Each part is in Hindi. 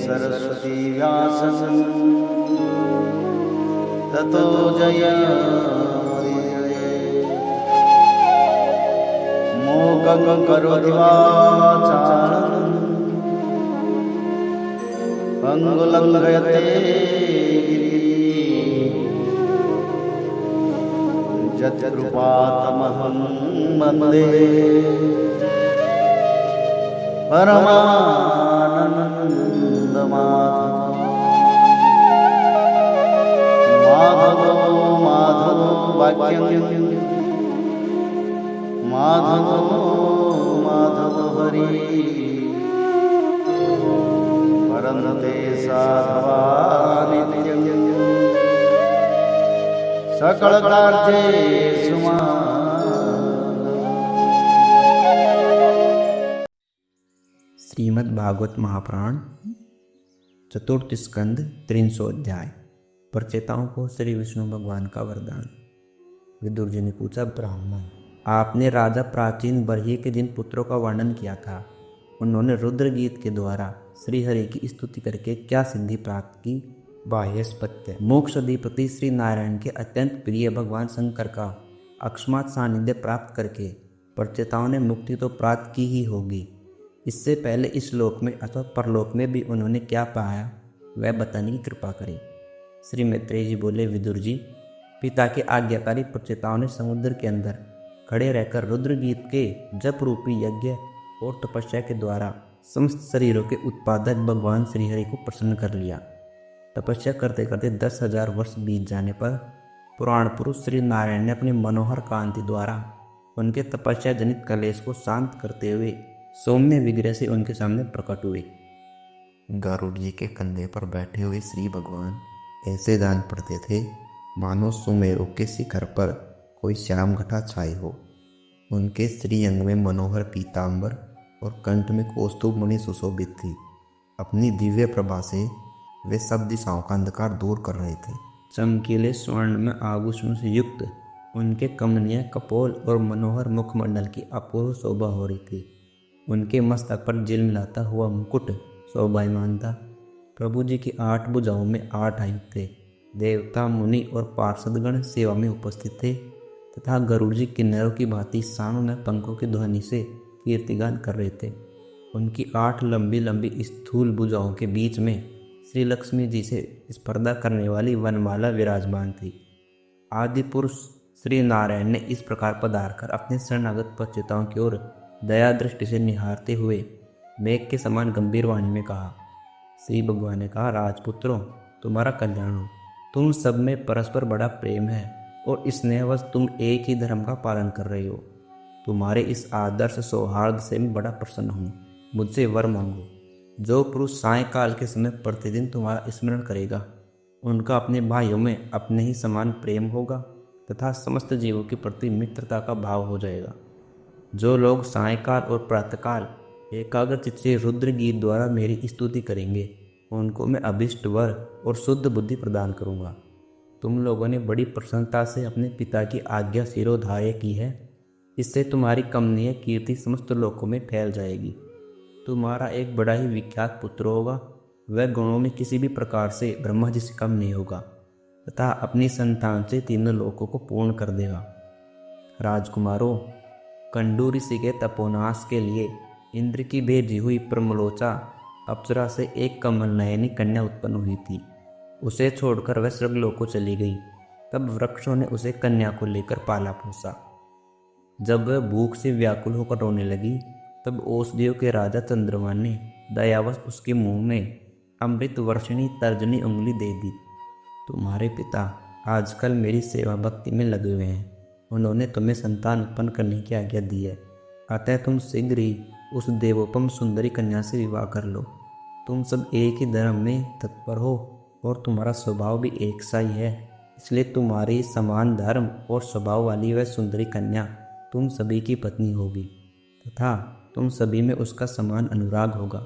सरस्वती व्यासं ततो जयमुदीरये। मूकं करोति वाचालं पंगुलं लङ्घयते यत्कृपातमहं वन्दे परमानन्दमाधवो माधवो वाक्यं माधवो हरि परन्ते साधवा नित्यं सकलकार्येषु श्रीमद् भागवत महापुराण चतुर्थ स्कंद 300 अध्याय। प्रचेताओं को श्री विष्णु भगवान का वरदान। विदुर जी ने पूछा, ब्राह्मण, आपने राजा प्राचीन बरही के जिन पुत्रों का वर्णन किया था, उन्होंने रुद्र गीत के द्वारा श्री हरि की स्तुति करके क्या सिद्धि प्राप्त की? बाह्यस्पत्य मोक्षाधिपति श्री नारायण के अत्यंत प्रिय भगवान शंकर का अकस्मात सानिध्य प्राप्त करके प्रचेताओं ने मुक्ति तो प्राप्त की ही होगी। इससे पहले इस लोक में अथवा परलोक में भी उन्होंने क्या पाया, वह बताने की कृपा करें। श्री मैत्रेय जी बोले, विदुर जी, पिता के आज्ञाकारी प्रचेताओं ने समुद्र के अंदर खड़े रहकर रुद्र गीत के जप रूपी यज्ञ और तपस्या के द्वारा समस्त शरीरों के उत्पादक भगवान श्रीहरि को प्रसन्न कर लिया। तपस्या करते करते 10,000 वर्ष बीत जाने पर पुराण पुरुष श्री नारायण ने अपनी मनोहर कांति द्वारा उनके तपस्या जनित कलेश को शांत करते हुए सौम्य विग्रह से उनके सामने प्रकट हुए। गरुड़ जी के कंधे पर बैठे हुए श्री भगवान ऐसे जान पड़ते थे मानो सुमेरु के शिखर पर कोई श्याम घटा छाई हो। उनके श्रीअंग में मनोहर पीतांबर और कंठ में कौस्तुभ मणि सुशोभित थी। अपनी दिव्य प्रभा से वे सब दिशाओं का अंधकार दूर कर रहे थे। चमकीले स्वर्ण में आभूषणों से युक्त उनके कमनीय कपोल और मनोहर मुखमंडल की अपूर्व शोभा हो रही थी। उनके मस्तक पर झिलमिलाता हुआ मुकुट शोभायमान था। प्रभु जी की 8 भुजाओं में 8 आयु थे। देवता, मुनि और पार्षदगण सेवा में उपस्थित थे तथा गरुड़ जी किन्नरों की भांति सामने पंखों की ध्वनि से कीर्तिगान कर रहे थे। उनकी 8 लंबी लंबी स्थूल भुजाओं के बीच में श्री लक्ष्मी जी से स्पर्धा करने वाली वनमाला विराजमान थी। आदि पुरुष श्री नारायण ने इस प्रकार पधार कर अपने शरणागत प्रचेताओं की ओर दया दृष्टि से निहारते हुए मेघ के समान गंभीर वाणी में कहा। श्री भगवान ने कहा, राजपुत्रों, तुम्हारा कल्याण हो। तुम सब में परस्पर बड़ा प्रेम है और स्नेहवश तुम एक ही धर्म का पालन कर रहे हो। तुम्हारे इस आदर्श सौहार्द से मैं बड़ा प्रसन्न हूँ। मुझसे वर मांगो। जो पुरुष सायंकाल के समय प्रतिदिन तुम्हारा स्मरण करेगा, उनका अपने भाइयों में अपने ही समान प्रेम होगा तथा समस्त जीवों के प्रति मित्रता का भाव हो जाएगा। जो लोग सायंकाल और प्रातःकाल एकाग्रचित से रुद्र गीत द्वारा मेरी स्तुति करेंगे, उनको मैं अभिष्ट वर और शुद्ध बुद्धि प्रदान करूँगा। तुम लोगों ने बड़ी प्रसन्नता से अपने पिता की आज्ञा शिरोधार्य की है। इससे तुम्हारी कमनीय कीर्ति समस्त लोकों में फैल जाएगी। तुम्हारा एक बड़ा ही विख्यात पुत्र होगा। वह गुणों में किसी भी प्रकार से ब्रह्मा जी से कम नहीं होगा तथा अपनी संतान से तीनों लोकों को पूर्ण कर देगा। राजकुमारों, कंडू ऋषि के तपोनाश के लिए इंद्र की भेजी हुई प्रमलोचा अप्सरा से एक कमल नयनी कन्या उत्पन्न हुई थी। उसे छोड़कर वह स्वर्गलोक को चली गई। तब वृक्षों ने उसे कन्या को लेकर पाला पोसा। जब वह भूख से व्याकुल होकर रोने लगी, तब औषधियों के राजा चंद्रमा ने दयावश उसके मुंह में अमृत वर्षिणी तर्जनी उंगली दे दी। तुम्हारे पिता आजकल मेरी सेवा भक्ति में लगे हुए हैं। उन्होंने तुम्हें संतान उत्पन्न करने की आज्ञा दी है। अतः तुम शीघ्र ही उस देवोपम सुंदरी कन्या से विवाह कर लो। तुम सब एक ही धर्म में तत्पर हो और तुम्हारा स्वभाव भी एक सा ही है। इसलिए तुम्हारी समान धर्म और स्वभाव वाली वह सुंदरी कन्या तुम सभी की पत्नी होगी तथा तुम सभी में उसका समान अनुराग होगा।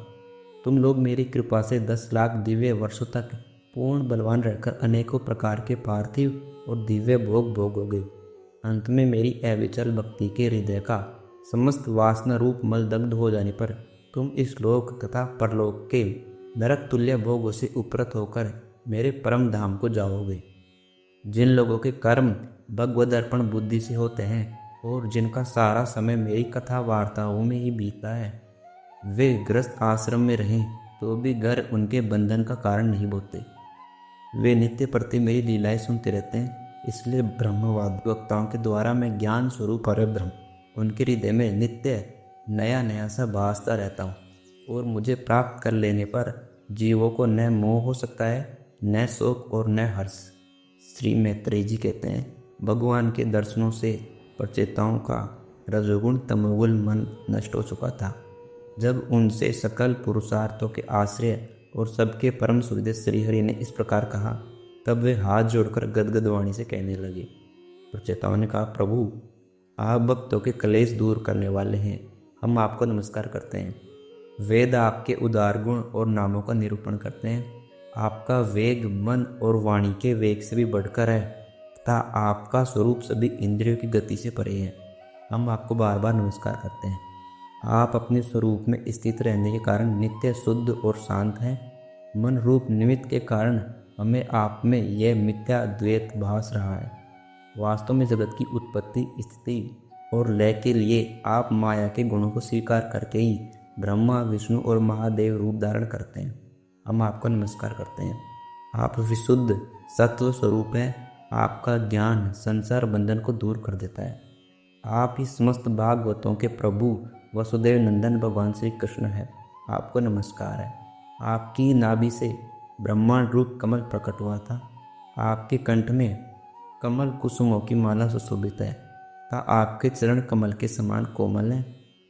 तुम लोग मेरी कृपा से 10 लाख दिव्य वर्षों तक पूर्ण बलवान रहकर अनेकों प्रकार के पार्थिव और दिव्य भोग भोगोगे। अंत में मेरी अविचल भक्ति के हृदय का समस्त वासना रूप मल दग्ध हो जाने पर तुम इस लोक तथा परलोक के नरक तुल्य भोगों से उपरत होकर मेरे परम धाम को जाओगे। जिन लोगों के कर्म भगवद अर्पण बुद्धि से होते हैं और जिनका सारा समय मेरी कथा वार्ताओं में ही बीतता है, वे गृहस्थ आश्रम में रहें तो भी घर उनके बंधन का कारण नहीं बोते। वे नित्य प्रति मेरी लीलाएं सुनते रहते हैं, इसलिए ब्रह्मवाद वक्ताओं के द्वारा मैं ज्ञान स्वरूप परब्रह्म उनके हृदय में नित्य नया नया सा भासता रहता हूँ। और मुझे प्राप्त कर लेने पर जीवों को न मोह हो सकता है, न शोक और न हर्ष। श्री मैत्रेय जी कहते हैं, भगवान के दर्शनों से प्रचेताओं का रजोगुण तमोगुण मन नष्ट हो चुका था। जब उनसे सकल पुरुषार्थों के आश्रय और सबके परम सुहृद श्रीहरि ने इस प्रकार कहा, तब वे हाथ जोड़कर गदगद वाणी से कहने लगे। प्रचेताओं ने कहा, प्रभु आप भक्तों के क्लेश दूर करने वाले हैं, हम आपको नमस्कार करते हैं। वेद आपके उदार गुण और नामों का निरूपण करते हैं। आपका वेग मन और वाणी के वेग से भी बढ़कर है तथा आपका स्वरूप सभी इंद्रियों की गति से परे है। हम आपको बार बार नमस्कार करते हैं। आप अपने स्वरूप में स्थित रहने के कारण नित्य शुद्ध और शांत हैं। मन रूप निमित्त के कारण हमें आप में यह मिथ्या द्वैत भास रहा है। वास्तव में जगत की उत्पत्ति स्थिति और लय के लिए आप माया के गुणों को स्वीकार करके ही ब्रह्मा विष्णु और महादेव रूप धारण करते हैं। हम आपको नमस्कार करते हैं। आप विशुद्ध सत्व स्वरूप हैं। आपका ज्ञान संसार बंधन को दूर कर देता है। आप ही समस्त भागवतों के प्रभु वसुदेव नंदन भगवान श्री कृष्ण है। आपको नमस्कार है। आपकी नाभि से ब्रह्मांड रूप कमल प्रकट हुआ था। आपके कंठ में कमल कुसुमों की माला सुशोभित है तथा आपके चरण कमल के समान कोमल हैं।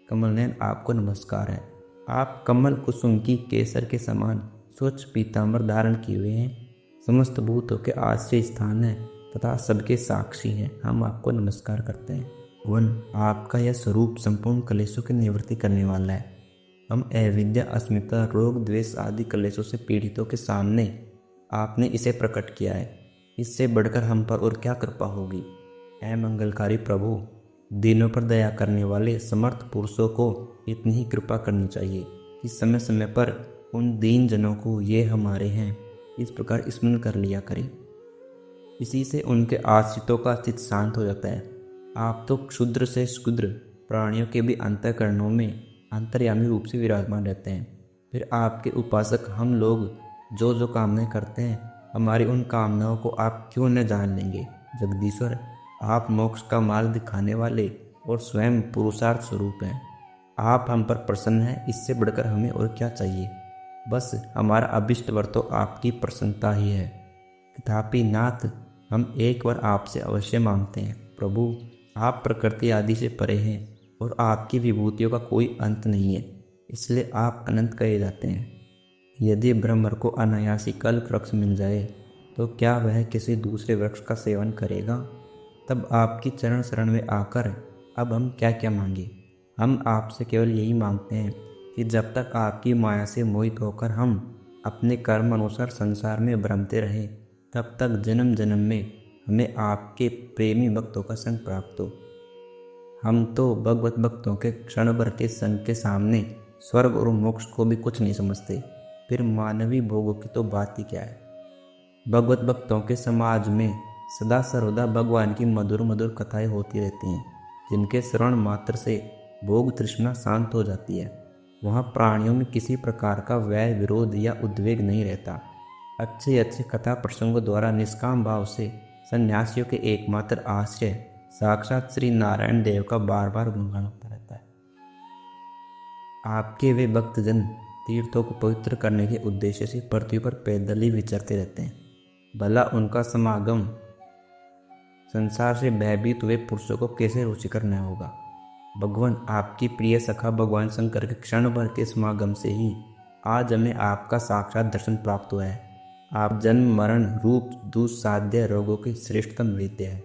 कमल नयन आपको नमस्कार है। आप कमल कुसुम की केसर के समान स्वच्छ पीताम्बर धारण किए हुए हैं। समस्त भूतों के आश्रय स्थान है तथा सबके साक्षी हैं। हम आपको नमस्कार करते हैं। वन आपका यह स्वरूप संपूर्ण क्लेशों की निवृत्ति करने वाला है। हम अविद्या अस्मिता रोग द्वेष आदि क्लेशों से पीड़ितों के सामने आपने इसे प्रकट किया है। इससे बढ़कर हम पर और क्या कृपा होगी। ऐ मंगलकारी प्रभु, दीनों पर दया करने वाले समर्थ पुरुषों को इतनी ही कृपा करनी चाहिए कि समय समय पर उन दीन जनों को ये हमारे हैं इस प्रकार स्मरण कर लिया करें। इसी से उनके आश्रितों का चित्त शांत हो जाता है। आप तो क्षुद्र से क्षुद्र प्राणियों के भी अंतःकरणों में अंतर्यामी रूप से विराजमान रहते हैं। फिर आपके उपासक हम लोग जो जो कामनाएं करते हैं, हमारी उन कामनाओं को आप क्यों न जान लेंगे। जगदीश्वर, आप मोक्ष का मार्ग दिखाने वाले और स्वयं पुरुषार्थ स्वरूप हैं। आप हम पर प्रसन्न हैं, इससे बढ़कर हमें और क्या चाहिए। बस हमारा अभिष्ट वर तो आपकी प्रसन्नता ही है। तथापि नाथ, हम एक बार आपसे अवश्य मांगते हैं। प्रभु, आप प्रकृति आदि से परे हैं और आपकी विभूतियों का कोई अंत नहीं है, इसलिए आप अनंत कहे जाते हैं। यदि ब्रह्मर को अनायासी कल्प वृक्ष मिल जाए तो क्या वह किसी दूसरे वृक्ष का सेवन करेगा। तब आपकी चरण शरण में आकर अब हम क्या क्या मांगे। हम आपसे केवल यही मांगते हैं कि जब तक आपकी माया से मोहित होकर हम अपने कर्म अनुसार संसार में भ्रमते रहें, तब तक जन्म जन्म में हमें आपके प्रेमी भक्तों का संग प्राप्त हो। हम तो भगवत भक्तों के क्षण भर के संग के सामने स्वर्ग और मोक्ष को भी कुछ नहीं समझते, फिर मानवीय भोगों की तो बात ही क्या है। भगवत भक्तों के समाज में सदा सर्वदा भगवान की मधुर मधुर कथाएं होती रहती हैं, जिनके श्रवण मात्र से भोग तृष्णा शांत हो जाती है। वहाँ प्राणियों में किसी प्रकार का वैर विरोध या उद्वेग नहीं रहता। अच्छे अच्छे कथा प्रसंगों द्वारा निष्काम भाव से सन्यासियों के एकमात्र आश्रय साक्षात श्री नारायण देव का बार बार गुणगान होता रहता है। आपके वे भक्तजन तीर्थों को पवित्र करने के उद्देश्य से पृथ्वी पर पैदल ही विचरते रहते हैं। भला उनका समागम संसार से भयभीत हुए पुरुषों को कैसे रुचिकर न होगा। भगवान, आपकी प्रिय सखा भगवान शंकर के क्षण भर के समागम से ही आज हमें आपका साक्षात दर्शन प्राप्त हुआ है। आप जन्म मरण रूप दुस्साध्य रोगों की श्रेष्ठतम वैद्य है,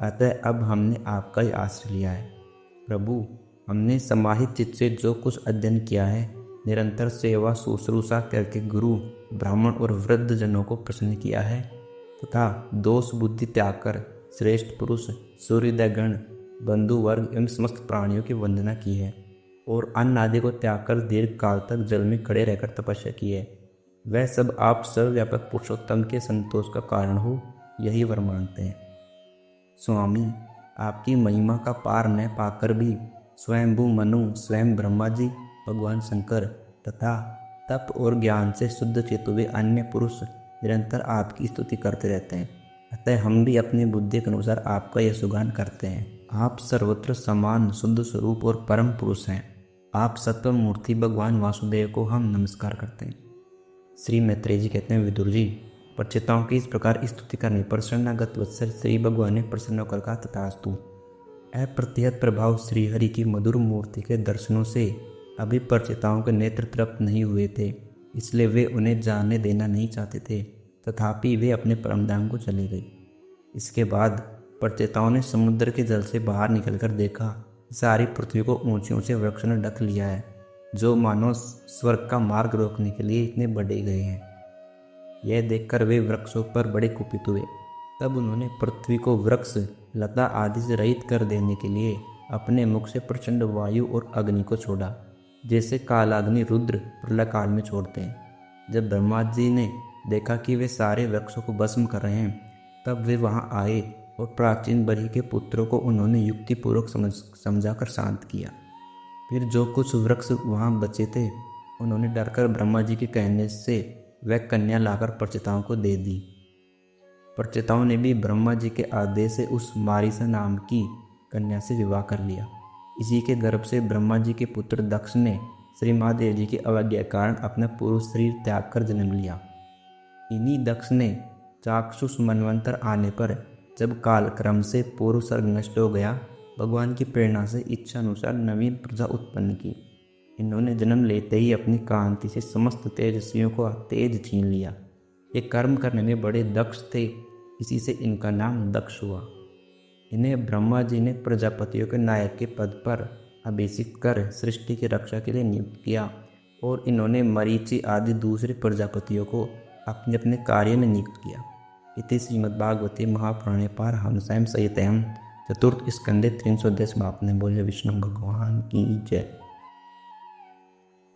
अतः अब हमने आपका ही आश्रय लिया है। प्रभु, हमने समाहित चित्त से जो कुछ अध्ययन किया है, निरंतर सेवा शुश्रूषा करके गुरु ब्राह्मण और वृद्ध जनों को प्रसन्न किया है तथा दोष बुद्धि त्याग कर श्रेष्ठ पुरुष सूर्यदयगण बंधु वर्ग एवं समस्त प्राणियों की वंदना की है और अन्न आदि को त्याग कर दीर्घ काल तक जल में खड़े रहकर तपस्या की है। वह सब आप सर्वव्यापक पुरुषोत्तम के संतोष का कारण हो, यही वर मांगते हैं। स्वामी, आपकी महिमा का पार न पाकर भी स्वयंभू मनु, स्वयं ब्रह्मा जी, भगवान शंकर तथा तप और ज्ञान से शुद्ध चित्त हुए अन्य पुरुष निरंतर आपकी स्तुति करते रहते हैं। अतः हम भी अपनी बुद्धि के अनुसार आपका यह सुगान करते हैं। आप सर्वत्र समान शुद्ध स्वरूप और परम पुरुष हैं। आप सत्व मूर्ति भगवान वासुदेव को हम नमस्कार करते हैं। श्री मैत्रेय जी कहते हैं, विदुर जी, प्रचेताओं की इस प्रकार स्तुति करने पर शरणागत वत्सल श्री भगवान ने प्रसन्न होकर कहा, तथास्तु। अप्रतिहत प्रभाव श्रीहरि की मधुर मूर्ति के दर्शनों से अभी प्रचेताओं के नेत्र तृप्त नहीं हुए थे, इसलिए वे उन्हें जाने देना नहीं चाहते थे। तथापि वे अपने परमधाम को चले गए। इसके बाद प्रचेताओं ने समुद्र के जल से बाहर निकलकर देखा, सारी पृथ्वी को ऊंचे ऊंचे वृक्षों ने ढक लिया है, जो मानो स्वर्ग का मार्ग रोकने के लिए इतने बढ़े गए हैं। यह देखकर वे वृक्षों पर बड़े कुपित हुए। तब उन्होंने पृथ्वी को वृक्ष लता आदि से रहित कर देने के लिए अपने मुख से प्रचंड वायु और अग्नि को छोड़ा, जैसे कालाग्नि रुद्र प्रलय काल में छोड़ते हैं। जब ब्रह्मा जी ने देखा कि वे सारे वृक्षों को भस्म कर रहे हैं, तब वे वहां आए और प्राचीन बलि के पुत्रों को उन्होंने युक्तिपूर्वक समझाकर शांत किया। फिर जो कुछ वृक्ष वहां बचे थे, उन्होंने डरकर ब्रह्मा जी के कहने से वह कन्या लाकर प्रचेताओं को दे दी। प्रचेताओं ने भी ब्रह्मा जी के आदेश से उस मारीसा नाम की कन्या से विवाह कर लिया। इसी के गर्भ से ब्रह्मा जी के पुत्र दक्ष ने श्री महादेव जी की अवज्ञा के कारण अपना पुरुष शरीर त्याग कर जन्म लिया। इन्हीं दक्ष ने चाक्षुष मनवंतर आने पर, जब कालक्रम से पूर्व सर्ग नष्ट हो गया, भगवान की प्रेरणा से इच्छा अनुसार नवीन प्रजा उत्पन्न की। इन्होंने जन्म लेते ही अपनी कांति से समस्त तेजस्वियों को तेज छीन लिया। ये कर्म करने में बड़े दक्ष थे, इसी से इनका नाम दक्ष हुआ। इन्हें ब्रह्मा जी ने प्रजापतियों के नायक के पद पर अभिषिक्त कर सृष्टि की रक्षा के लिए नियुक्त किया, और इन्होंने मरीचि आदि दूसरे प्रजापतियों को अपने अपने कार्य में नियुक्त किया। इति श्रीमद्भागवते महापुराणे पारमहंस्यां संहितायां चतुर्थ स्कंदे 310 बाप ने बोले। विष्णु भगवान की जय।